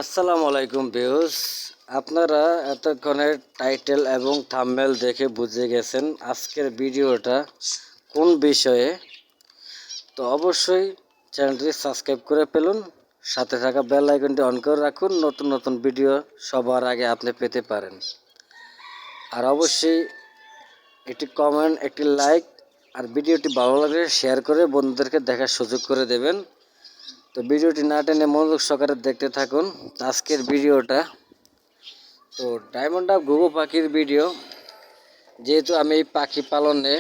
আসসালামু আলাইকুম ভিউস। আপনারা এতক্ষণে টাইটেল এবং থাম্বনেল দেখে বুঝে গেছেন আজকের ভিডিওটা কোন বিষয়ে। তো অবশ্যই চ্যানেলটি সাবস্ক্রাইব করে ফেলুন, সাথে থাকা বেল আইকনটি অন করে রাখুন, নতুন নতুন ভিডিও সবার আগে আপনি পেতে পারেন। আর অবশ্যই একটি কমেন্ট, একটি লাইক আর ভিডিওটি ভালো লাগলে শেয়ার করে বন্ধুদেরকে দেখার সুযোগ করে দেবেন। তো ভিডিওটি না টেনে মনোযোগ সহকারে দেখতে থাকুন আজকের ভিডিওটা। তো ডায়মন্ড আপ ঘুঘু পাখির ভিডিও, যেহেতু আমি এই পাখি পালনে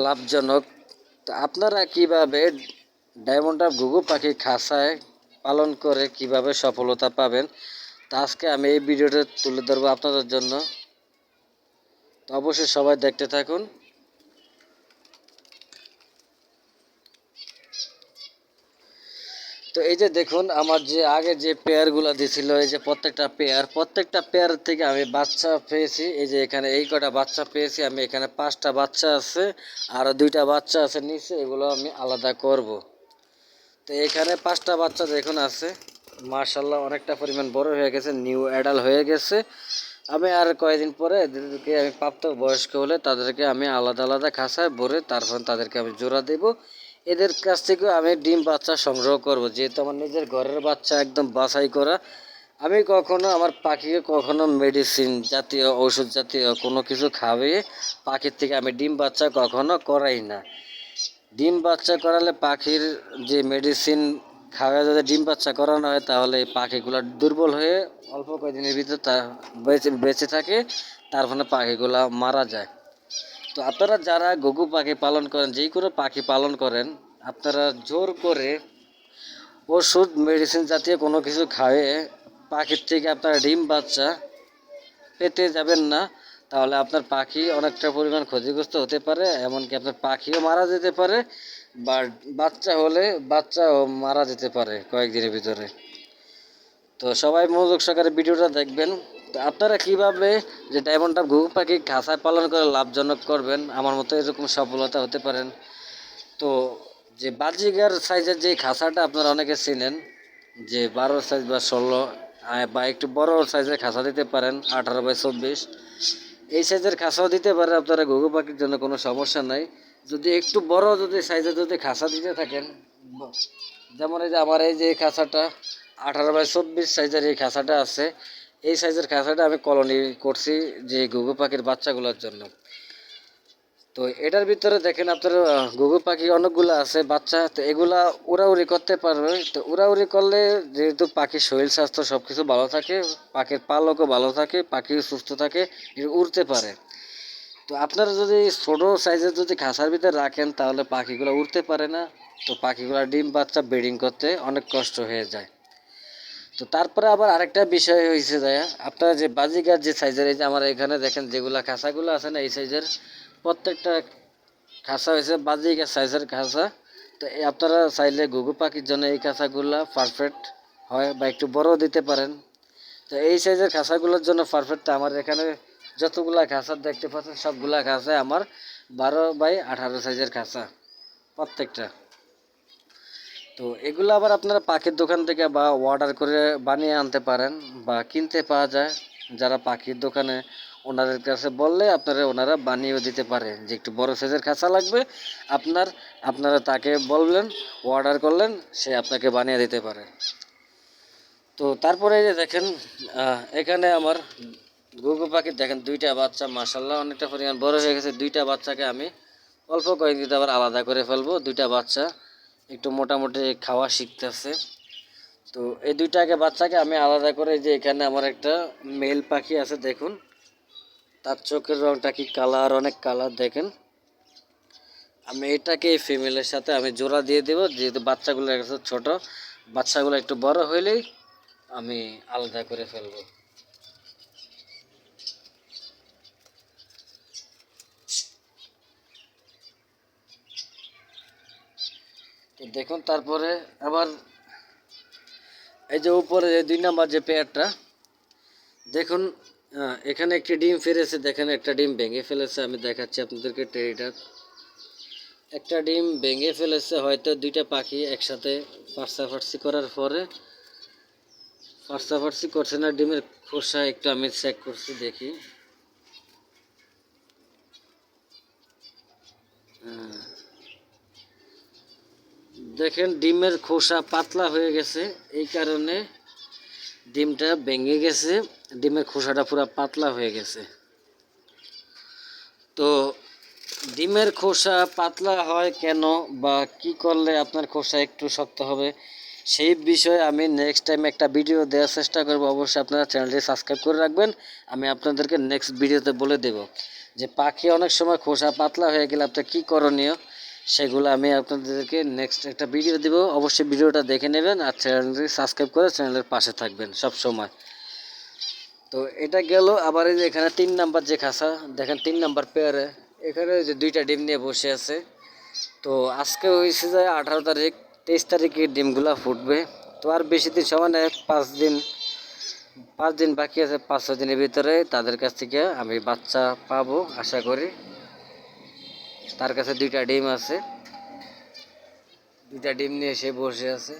লাভজনক, তো আপনারা কিভাবে ডায়মন্ড আপ ঘুঘু পাখি খাঁচায় পালন করে কিভাবে সফলতা পাবেন, তা আজকে আমি এই ভিডিওটা তুলে ধরবো আপনাদের জন্য। তো অবশ্যই সবাই দেখতে থাকুন। তো এই যে দেখুন, আমার যে আগে যে পেয়ারগুলো দিছিল, এই যে প্রত্যেকটা পেয়ার থেকে আমি বাচ্চা পেয়েছি। এই যে এখানে এই কটা বাচ্চা পেয়েছি আমি, এখানে 5টা বাচ্চা আছে, আরও 2টা বাচ্চা আছে নিচে, এগুলো আমি আলাদা করব। তো এখানে 5টা বাচ্চা দেখুন আছে, মার্শাল্লাহ অনেকটা পরিমাণ বড় হয়ে গেছে, নিউ অ্যাডাল হয়ে গেছে। আমি আর কয়েকদিন পরে এদেরকে আমি প্রাপ্ত বয়স্ক হলে তাদেরকে আমি আলাদা আলাদা খাঁচায় ভরে তারপর তাদেরকে আমি জোড়া দেব। এদের কাছ থেকে আমি ডিম বাচ্চা সংগ্রহ করব, যেহেতু আমার নিজের ঘরের বাচ্চা একদম বাছাই করা। আমি কখনো আমার পাখিকে কখনো মেডিসিন জাতীয়, ওষুধ জাতীয় কোনো কিছু খাওয়িয়ে পাখির থেকে আমি ডিম বাচ্চা কখনো করাই না। ডিম বাচ্চা করালে পাখির যে মেডিসিন খাওয়া যদি ডিম বাচ্চা করানো হয়, তাহলে এই পাখিগুলো দুর্বল হয়ে অল্প কয়েকদিনের ভিতরে তা বেঁচে থাকে, তার ফলে পাখিগুলো মারা যায়। তো আপনারা যারা ঘুঘু পাখি পালন করেন, যেই কোনো পাখি পালন করেন, আপনারা জোর করে ওষুধ মেডিসিন জাতীয় কোনো কিছু খাওয়িয়ে পাখির থেকে আপনারা ডিম বাচ্চা পেতে যাবেন না। তাহলে আপনার পাখি অনেকটা পরিমাণ ক্ষতিগ্রস্ত হতে পারে, এমনকি আপনার পাখিও মারা যেতে পারে, বা বাচ্চা হলে বাচ্চাও মারা যেতে পারে কয়েকদিনের ভিতরে। তো সবাই মনোযোগ সহকারে ভিডিওটা দেখবেন। তো আপনারা কিভাবে যে ডায়মন্ড আপ ঘুঘু পাখি খাঁচায় পালন করে লাভজনক করবেন, আমার মতো এরকম সফলতা হতে পারেন। তো যে বাজিগার সাইজের যে খাঁচাটা আপনারা অনেকে চিনেন, যে 12 সাইজ বা 16 বা একটু বড় সাইজের খাঁচা দিতে পারেন, 18x24, এই সাইজের খাঁচাও দিতে পারেন আপনারা ঘুঘু পাখির জন্য, কোনো সমস্যা নাই। যদি একটু বড় যদি সাইজের যদি খাঁচা দিতে থাকেন, যেমন এই যে আমার এই যে খাঁচাটা 18x24 সাইজের এই খাঁচাটা আছে, এই সাইজের খাঁচাটা আমি কলোনি করছি যে ঘুঘু পাখির বাচ্চাগুলোর জন্য। তো এটার ভিতরে দেখেন আপনার ঘুঘু পাখি অনেকগুলো আছে বাচ্চা, তো এগুলা উড়াউড়ি করতে পারবে। তো উড়াউড়ি করলে যেহেতু পাখির শরীর স্বাস্থ্য সব কিছু ভালো থাকে, পাখির পালকও ভালো থাকে, পাখি সুস্থ থাকে, উড়তে পারে। তো আপনারা যদি ছোটো সাইজের যদি খাঁচার ভিতরে রাখেন, তাহলে পাখিগুলো উড়তে পারে না। তো পাখিগুলো ডিম বাচ্চা ব্রিডিং করতে অনেক কষ্ট হয়ে যায়। তো তারপরে আবার আরেকটা বিষয় হয়েছে যায়, আপনারা যে বাজিগার যে সাইজের, এই যে আমার এখানে দেখেন যেগুলা খাঁচাগুলো আছে না, এই সাইজের প্রত্যেকটা খাঁচা হয়েছে বাজিগার সাইজের খাঁচা। তো আপনারা চাইলে ঘুঘু পাখির জন্য এই খাঁচাগুলো পারফেক্ট হয়, বা একটু বড় দিতে পারেন। তো এই সাইজের খাঁচাগুলোর জন্য পারফেক্ট। আমার এখানে যতগুলা খাঁচা দেখতে পাচ্ছেন, সবগুলা খাঁচা আমার 12x18 সাইজের খাঁচা প্রত্যেকটা। তো এগুলো আবার আপনারা পাখির দোকান থেকে বা অর্ডার করে বানিয়ে আনতে পারেন, বা কিনতে পাওয়া যায়। যারা পাখির দোকানে ওনাদের কাছে বললে ওনারা বানিয়েও দিতে পারে, যে একটু বড় সাইজের খাঁচা লাগবে আপনারা তাকে বললেন, অর্ডার করলেন, সে আপনাকে বানিয়ে দিতে পারে। তো তারপরে এই যে দেখেন, এখানে আমার ঘুঘু পাখি দেখেন 2টা বাচ্চা, মাশাল্লাহ অনেকটা পরিমাণ বড় হয়ে গেছে। 2টা বাচ্চাকে আমি অল্প কয়েকদিন আবার আলাদা করে ফেলবো। 2টা বাচ্চা একটু মোটামুটি খাওয়া শিখতেছে। তো এই 2টাকে বাচ্চাকে আমি আলাদা করে, যে এখানে আমার একটা মেল পাখি আছে দেখুন, তার চোখের রংটা কি কালার, অনেক কালার দেখেন। আমি এটাকে এই ফিমেলের সাথে আমি জোড়া দিয়ে দেবো, যেহেতু বাচ্চাগুলো একটু ছোট, বাচ্চাগুলো একটু বড় হইলেই আমি আলাদা করে ফেলবো। তো দেখুন তারপরে আবার এই যে উপরে যে 2 নাম্বার যে পেয়ারটা দেখুন, এখানে একটি ডিম ফেলেছে, দেখেন একটা ডিম ভেঙে ফেলেছে। আমি দেখাচ্ছি আপনাদেরকে টেরিটার, একটা ডিম ভেঙে ফেলেছে। হয়তো 2টা পাখি একসাথে ফার্সাফার্সি করার পরে পার্সি করছে না, ডিমের খোসা একটু আমি চেক করছি, দেখি। দেখেন ডিমের খোসা পাতলা হয়ে গেছে, এই কারণে ডিমটা ভেঙে গেছে, ডিমের খোসাটা পুরো পাতলা হয়ে গেছে। তো ডিমের খোসা পাতলা হয় কেন বা কি করলে আপনার খোসা একটু শক্ত হবে, সেই বিষয়ে আমি নেক্সট টাইম একটা ভিডিও দেওয়ার চেষ্টা করব। অবশ্যই আপনারা চ্যানেলটি সাবস্ক্রাইব করে রাখবেন, আমি আপনাদেরকে নেক্সট ভিডিওতে বলে দেব যে পাখি অনেক সময় খোসা পাতলা হয়ে গেলে আপনার কী করণীয়, সেগুলো আমি আপনাদেরকে নেক্সট একটা ভিডিও দেব। অবশ্যই ভিডিওটা দেখে নেবেন আর চ্যানেলটি সাবস্ক্রাইব করে চ্যানেলের পাশে থাকবেন সব সময়। তো এটা গেল। আবার এই যে এখানে 3 নাম্বার যে খাঁচা দেখেন, 3 নাম্বার পেয়ারে এখানে যে 2টা ডিম নিয়ে বসে আছে। তো আজকে হয়েছে যে 18 তারিখ, 23 তারিখে ডিমগুলা ফুটবে। তো আর বেশি দিন সময় নেই, 5 দিন বাকি আছে। 5-6 দিনের ভিতরে তাদের কাছ থেকে আমি বাচ্চা পাবো আশা করি। তার কাছে 2টা ডিম আছে, 2টা ডিম নিয়ে সে বসে আছে।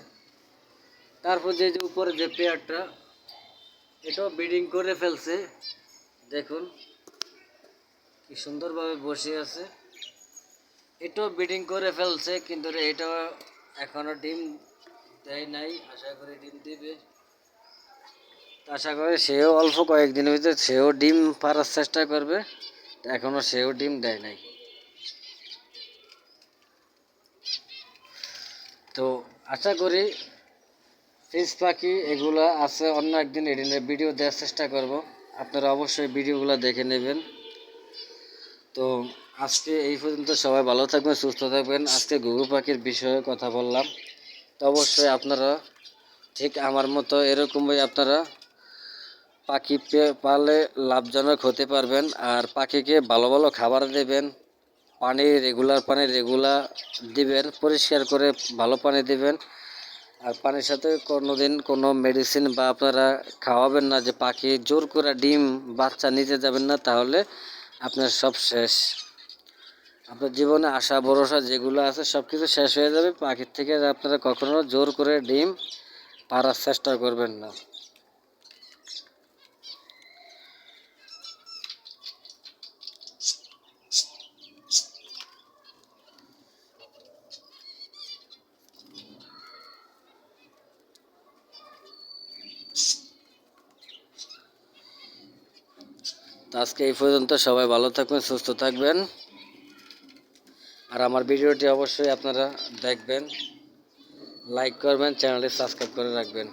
তারপর যে উপরে যে পেয়ারটা, এটাও ব্রিডিং করে ফেলছে, দেখুন কি সুন্দরভাবে বসে আছে। এটাও ব্রিডিং করে ফেলছে, কিন্তু এটাও এখনো ডিম দেয় নাই, আশা করি ডিম দিবে। আশা করি সেও অল্প কয়েকদিনের ভিতরে সেও ডিম পাড়ার চেষ্টা করবে, এখনো সেও ডিম দেয় নাই। তো আশা করি ফিস পাখি এগুলো আছে, অন্য একদিন এডিনের ভিডিও দেওয়ার চেষ্টা করব, আপনারা অবশ্যই ভিডিওগুলো দেখে নেবেন। তো আজকে এই পর্যন্ত, সবাই ভালো থাকবেন, সুস্থ থাকবেন। আজকে ঘুঘু পাখির বিষয়ে কথা বললাম। তো অবশ্যই আপনারা ঠিক আমার মতো এরকমই আপনারা পাখি পালে লাভজনক হতে পারবেন। আর পাখিকে ভালো ভালো খাবার দেবেন, পানি রেগুলার দিবেন, পরিষ্কার করে ভালো পানি দিবেন। আর পানির সাথে কোনোদিন কোনো মেডিসিন বা আপনারা খাওয়াবেন না, যে পাখি জোর করে ডিম বাচ্চা নিতে যাবেন না, তাহলে আপনার সব শেষ। আপনার জীবনে আশা ভরসা যেগুলো আছে সব কিছু শেষ হয়ে যাবে। পাখির থেকে আপনারা কখনো জোর করে ডিম পাড়ার চেষ্টা করবেন না। তো আজকে এই পর্যন্ত, সবাই ভালো থাকবেন, সুস্থ থাকবেন। আর আমার ভিডিওটি অবশ্যই আপনারা দেখবেন, লাইক করবেন, চ্যানেলটি সাবস্ক্রাইব করে রাখবেন।